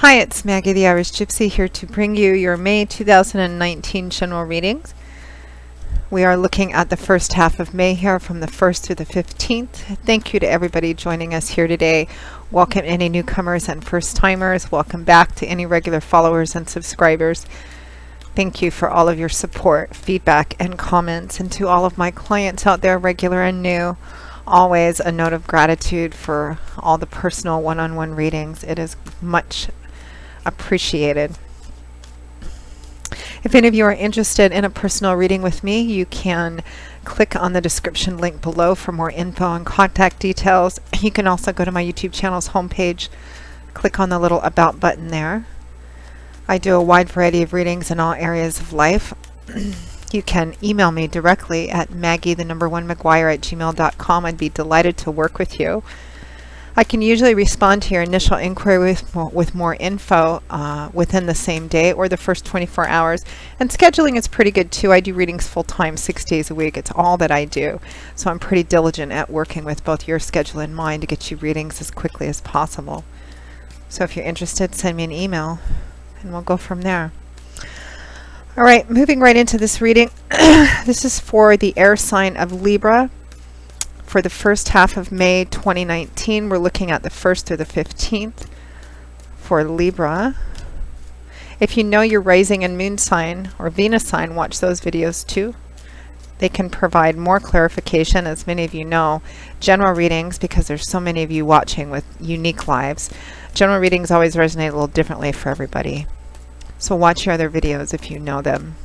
Hi, it's Maggie the Irish Gypsy here to bring you your May 2019 general readings. We are looking at the first half of May here from the 1st through the 15th. Thank you to everybody joining us here today. Welcome any newcomers and first-timers. Welcome back to any regular followers and subscribers. Thank you for all of your support, feedback, and comments. And to all of my clients out there, regular and new, always a note of gratitude for all the personal one-on-one readings. It is much appreciated. If any of you are interested in a personal reading with me, you can click on the description link below for more info and contact details. You can also go to my YouTube channel's homepage, click on the little About button there. I do a wide variety of readings in all areas of life. You can email me directly at maggie1mcguire@gmail.com. I'd be delighted to work with you. I can usually respond to your initial inquiry with more info within the same day or the first 24 hours. And scheduling is pretty good too. I do readings full-time, 6 days a week. It's all that I do. So I'm pretty diligent at working with both your schedule and mine to get you readings as quickly as possible. So if you're interested, send me an email and we'll go from there. All right, moving right into this reading. This is for the air sign of Libra. For the first half of May 2019, we're looking at the 1st through the 15th for Libra. If you know your rising and moon sign or Venus sign, watch those videos too. They can provide more clarification, as many of you know. General readings, because there's so many of you watching with unique lives, general readings always resonate a little differently for everybody. So watch your other videos if you know them.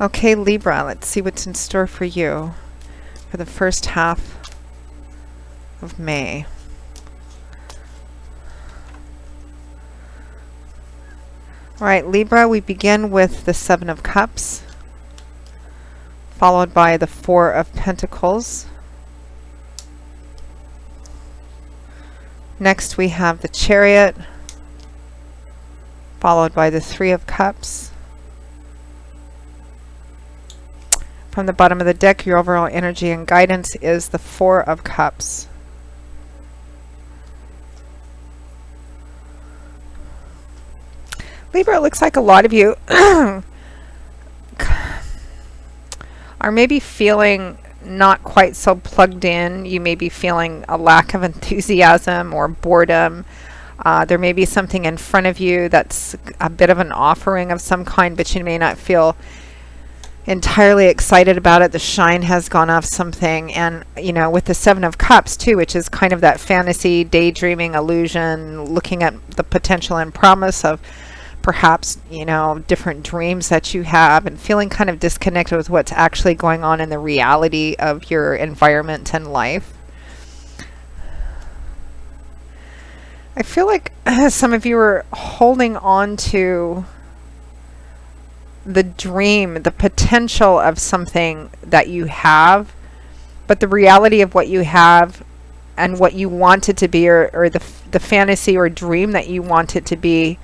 Okay, Libra, let's see what's in store for you for the first half of May. All right, Libra, we begin with the 7 of Cups, followed by the 4 of Pentacles. Next, we have the Chariot, followed by the 3 of Cups. From the bottom of the deck, your overall energy and guidance is the 4 of Cups. Libra, it looks like a lot of you are maybe feeling not quite so plugged in. You may be feeling a lack of enthusiasm or boredom. There may be something in front of you that's a bit of an offering of some kind, but you may not feel entirely excited about it. The shine has gone off something. And you know, with the 7 of Cups too, which is kind of that fantasy, daydreaming, illusion, looking at the potential and promise of perhaps, you know, different dreams that you have, and feeling kind of disconnected with what's actually going on in the reality of your environment and life. I feel like some of you are holding on to the dream, the potential of something that you have, but the reality of what you have and what you want it to be, or the fantasy or dream that you want it to be,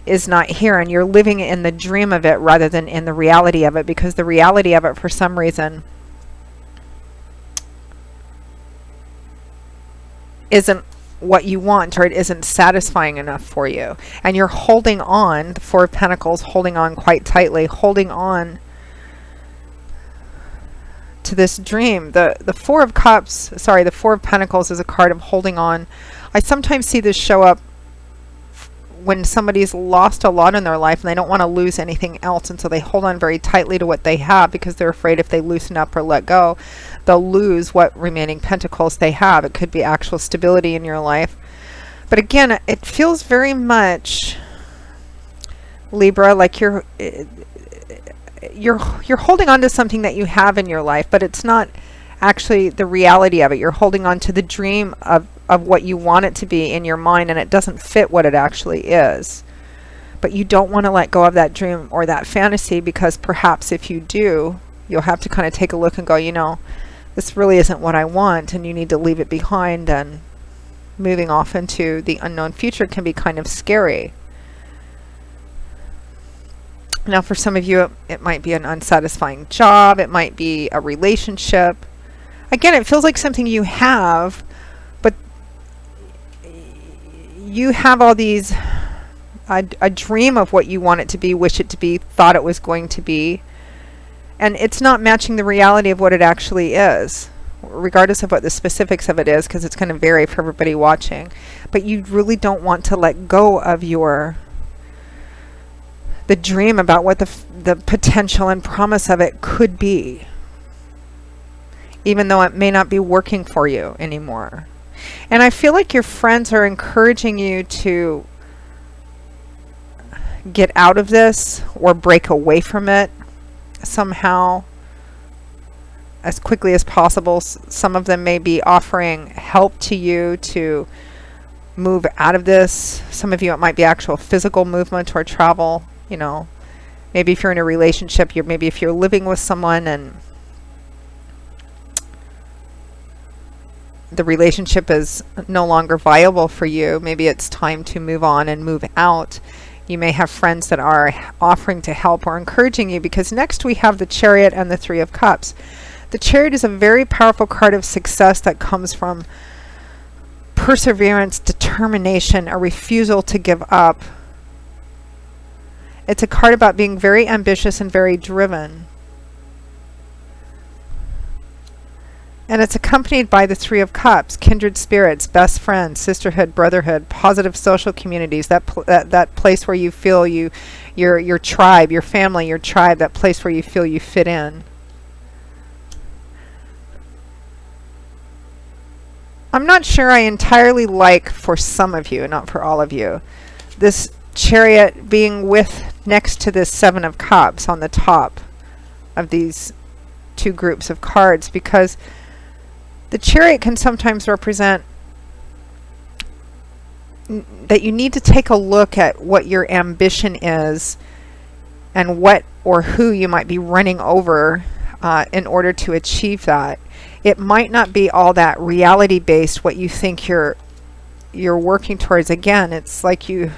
is not here, and you're living in the dream of it rather than in the reality of it, because the reality of it for some reason isn't what you want, or it isn't satisfying enough for you, and you're holding on, the 4 of Pentacles, holding on quite tightly, holding on to this dream. The 4 of Cups, sorry, the 4 of Pentacles is a card of holding on. I sometimes see this show up when somebody's lost a lot in their life and they don't want to lose anything else, and so they hold on very tightly to what they have because they're afraid if they loosen up or let go, they'll lose what remaining pentacles they have. It could be actual stability in your life. But again, it feels very much, Libra, like you're holding on to something that you have in your life, but it's not actually the reality of it. You're holding on to the dream of what you want it to be in your mind, and it doesn't fit what it actually is. But you don't want to let go of that dream or that fantasy, because perhaps if you do, you'll have to kind of take a look and go, you know, this really isn't what I want, and you need to leave it behind, and moving off into the unknown future can be kind of scary. Now, for some of you, it might be an unsatisfying job. It might be a relationship. Again, it feels like something you have, but you have all these, a dream of what you want it to be, wish it to be, thought it was going to be, and it's not matching the reality of what it actually is, regardless of what the specifics of it is, because it's going to vary for everybody watching. But you really don't want to let go of the dream about what the potential and promise of it could be, even though it may not be working for you anymore. And I feel like your friends are encouraging you to get out of this or break away from it somehow as quickly as possible. Some of them may be offering help to you to move out of this. Some of you, it might be actual physical movement or travel. You know, maybe if you're in a relationship, maybe if you're living with someone and the relationship is no longer viable for you, maybe it's time to move on and move out. You may have friends that are offering to help or encouraging you, because next we have the Chariot and the Three of Cups. The Chariot is a very powerful card of success that comes from perseverance, determination, a refusal to give up. It's a card about being very ambitious and very driven. And it's accompanied by the Three of Cups, kindred spirits, best friends, sisterhood, brotherhood, positive social communities, that place where you feel your tribe, your family, your tribe, that place where you feel you fit in. I'm not sure I entirely like, for some of you, not for all of you, this Chariot being next to this Seven of Cups on the top of these two groups of cards, because the Chariot can sometimes represent that you need to take a look at what your ambition is and what or who you might be running over in order to achieve that. It might not be all that reality based, what you think you're working towards. Again, it's like the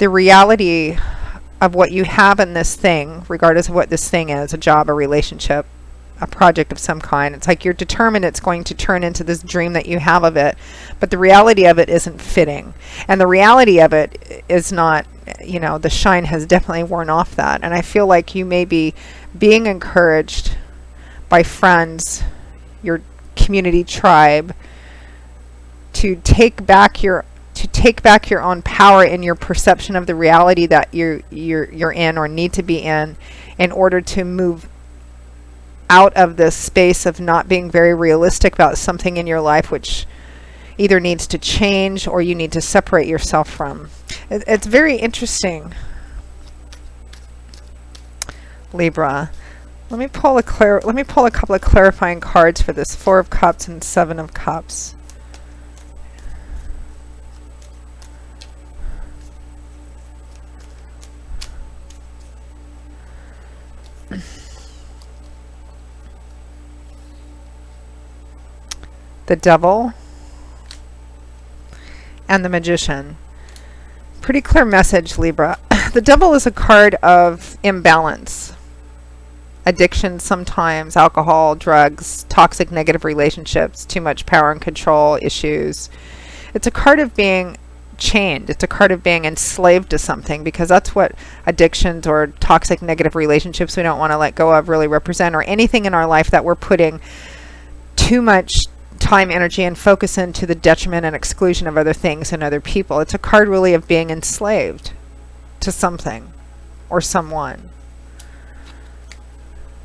reality of what you have in this thing, regardless of what this thing is, a job, a relationship, a project of some kind. It's like you're determined it's going to turn into this dream that you have of it, but the reality of it isn't fitting. And the reality of it is not, the shine has definitely worn off that. And I feel like you may be being encouraged by friends, your community tribe, to take back your own power in your perception of the reality that you're in or need to be in order to move out of this space of not being very realistic about something in your life, which either needs to change or you need to separate yourself from. It's very interesting, Libra. Let me pull a couple of clarifying cards for this Four of Cups and Seven of Cups. The Devil and the Magician. Pretty clear message, Libra. The Devil is a card of imbalance. Addiction sometimes, alcohol, drugs, toxic negative relationships, too much power and control issues. It's a card of being chained. It's a card of being enslaved to something, because that's what addictions or toxic negative relationships we don't want to let go of really represent, or anything in our life that we're putting too much time, energy, and focus into the detriment and exclusion of other things and other people. It's a card really of being enslaved to something or someone.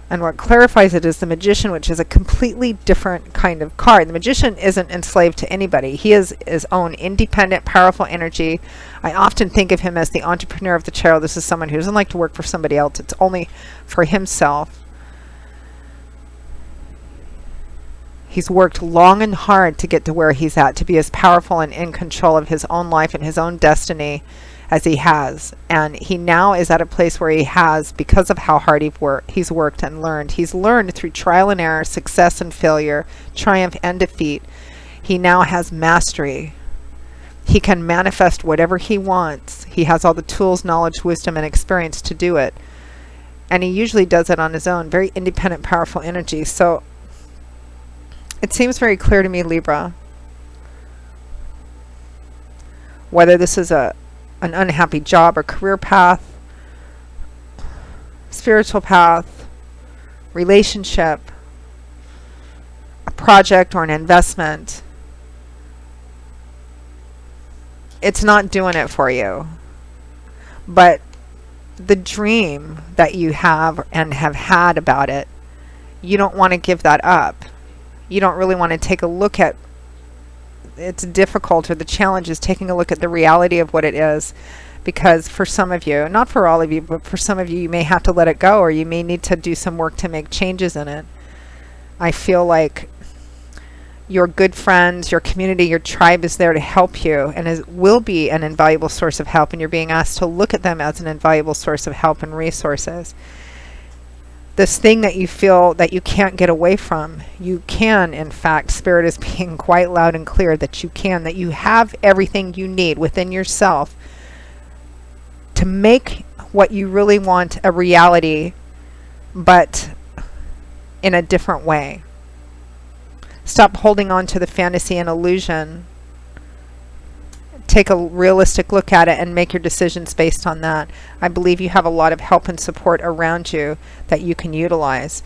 And what clarifies it is the Magician, which is a completely different kind of card. The Magician isn't enslaved to anybody. He is his own independent, powerful energy. I often think of him as the entrepreneur of the tarot. This is someone who doesn't like to work for somebody else. It's only for himself. He's worked long and hard to get to where he's at, to be as powerful and in control of his own life and his own destiny as he has. And he now is at a place where he has, because of how hard he's worked and learned. He's learned through trial and error, success and failure, triumph and defeat. He now has mastery. He can manifest whatever he wants. He has all the tools, knowledge, wisdom, and experience to do it. And he usually does it on his own. Very independent, powerful energy. So it seems very clear to me, Libra, whether this is an unhappy job or career path, spiritual path, relationship, a project or an investment. It's not doing it for you. But the dream that you have and have had about it, you don't want to give that up. You don't really want to take a look at it's difficult, or the challenge is taking a look at the reality of what it is. Because for some of you, not for all of you, but for some of you, you may have to let it go, or you may need to do some work to make changes in it. I feel like your good friends, your community, your tribe is there to help you, and will be an invaluable source of help, and you're being asked to look at them as an invaluable source of help and resources. This thing that you feel that you can't get away from, you can, in fact. Spirit is being quite loud and clear that you can, that you have everything you need within yourself to make what you really want a reality, but in a different way. Stop holding on to the fantasy and illusion. Take a realistic look at it and make your decisions based on that. I believe you have a lot of help and support around you that you can utilize.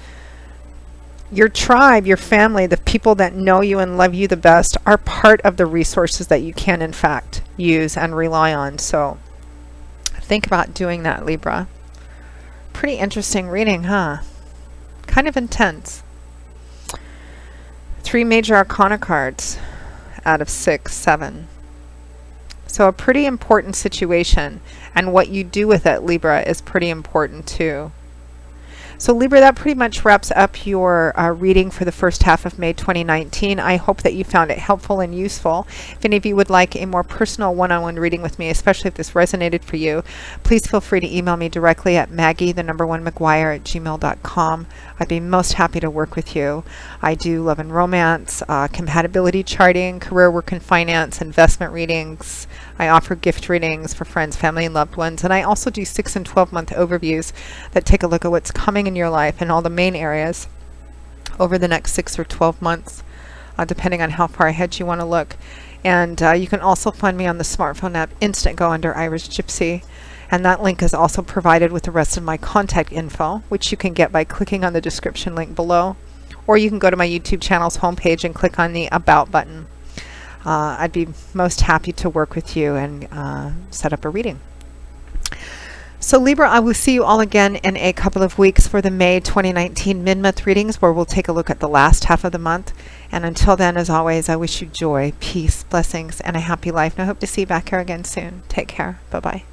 Your tribe, your family, the people that know you and love you the best are part of the resources that you can, in fact, use and rely on. So think about doing that, Libra. Pretty interesting reading, huh? Kind of intense. 3 major arcana cards out of 6, 7. So a pretty important situation, and what you do with it, Libra, is pretty important too. So Libra, that pretty much wraps up your reading for the first half of May 2019. I hope that you found it helpful and useful. If any of you would like a more personal one-on-one reading with me, especially if this resonated for you, please feel free to email me directly at maggie1mcguire@gmail.com. I'd be most happy to work with you. I do love and romance, compatibility charting, career, work, and finance, investment readings. I offer gift readings for friends, family, and loved ones. And I also do 6 and 12-month overviews that take a look at what's coming in your life and all the main areas over the next 6 or 12 months, depending on how far ahead you want to look. And you can also find me on the smartphone app Instantgo under Irish Gypsy. And that link is also provided with the rest of my contact info, which you can get by clicking on the description link below. Or you can go to my YouTube channel's homepage and click on the About button. I'd be most happy to work with you and set up a reading. So Libra, I will see you all again in a couple of weeks for the May 2019 mid-month readings, where we'll take a look at the last half of the month. And until then, as always, I wish you joy, peace, blessings, and a happy life. And I hope to see you back here again soon. Take care. Bye-bye.